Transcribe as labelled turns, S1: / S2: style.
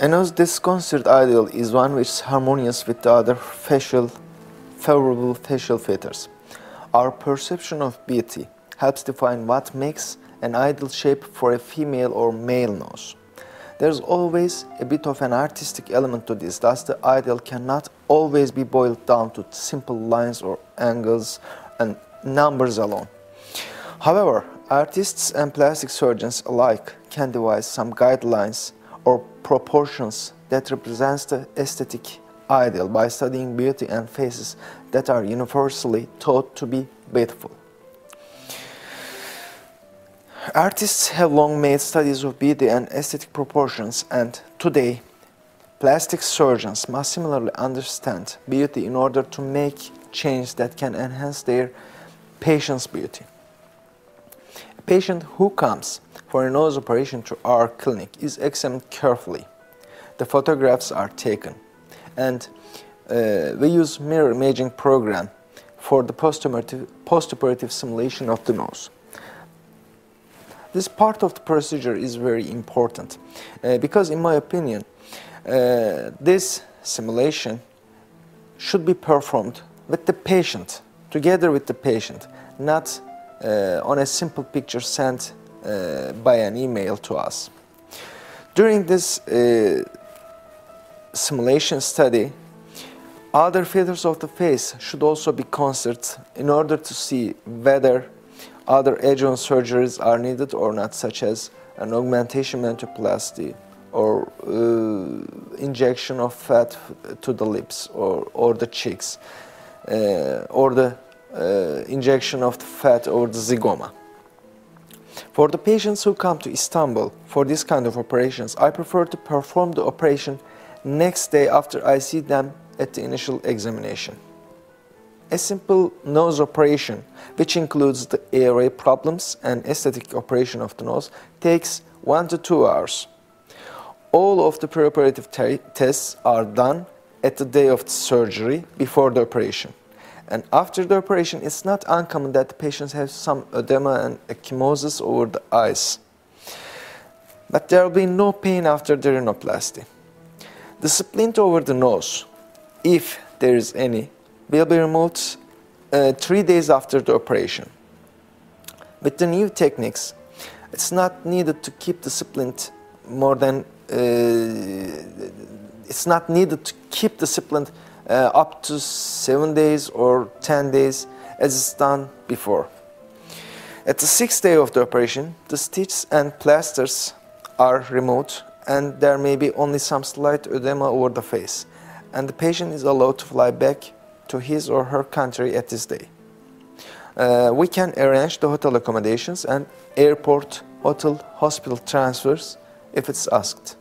S1: A nose disconcerted ideal is one which is harmonious with the other favorable facial features. Our perception of beauty helps define what makes an ideal shape for a female or male nose. There's always a bit of an artistic element to this, thus the ideal cannot always be boiled down to simple lines or angles and numbers alone. However, artists and plastic surgeons alike can devise some guidelines or proportions that represents the aesthetic ideal by studying beauty and faces that are universally thought to be beautiful. Artists have long made studies of beauty and aesthetic proportions, and today plastic surgeons must similarly understand beauty in order to make changes that can enhance their patient's beauty. A patient who comes for a nose operation to our clinic is examined carefully. The photographs are taken, and we use mirror imaging program for the postoperative simulation of the nose. This part of the procedure is very important because, in my opinion, this simulation should be performed with the patient, together with the patient, not on a simple picture sent by an email to us. During this simulation study, other features of the face should also be considered in order to see whether other adjuvant surgeries are needed or not, such as an augmentation rhinoplasty or injection of fat to the lips or the cheeks, or the injection of the fat over the zygoma. For the patients who come to Istanbul for this kind of operations, I prefer to perform the operation next day after I see them at the initial examination. A simple nose operation, which includes the airway problems and aesthetic operation of the nose, takes 1 to 2 hours. All of the preoperative tests are done at the day of the surgery before the operation. And after the operation, it's not uncommon that the patients have some edema and ecchymosis over the eyes. But there will be no pain after the rhinoplasty. The splint over the nose, if there is any, will be removed 3 days after the operation. With the new techniques, it's not needed to keep the splint up to 7 days or 10 days as it's done before. At the 6th day of the operation, the stitches and plasters are removed and there may be only some slight edema over the face, and the patient is allowed to fly back to his or her country at this day. We can arrange the hotel accommodations and airport, hotel, hospital transfers if it's asked.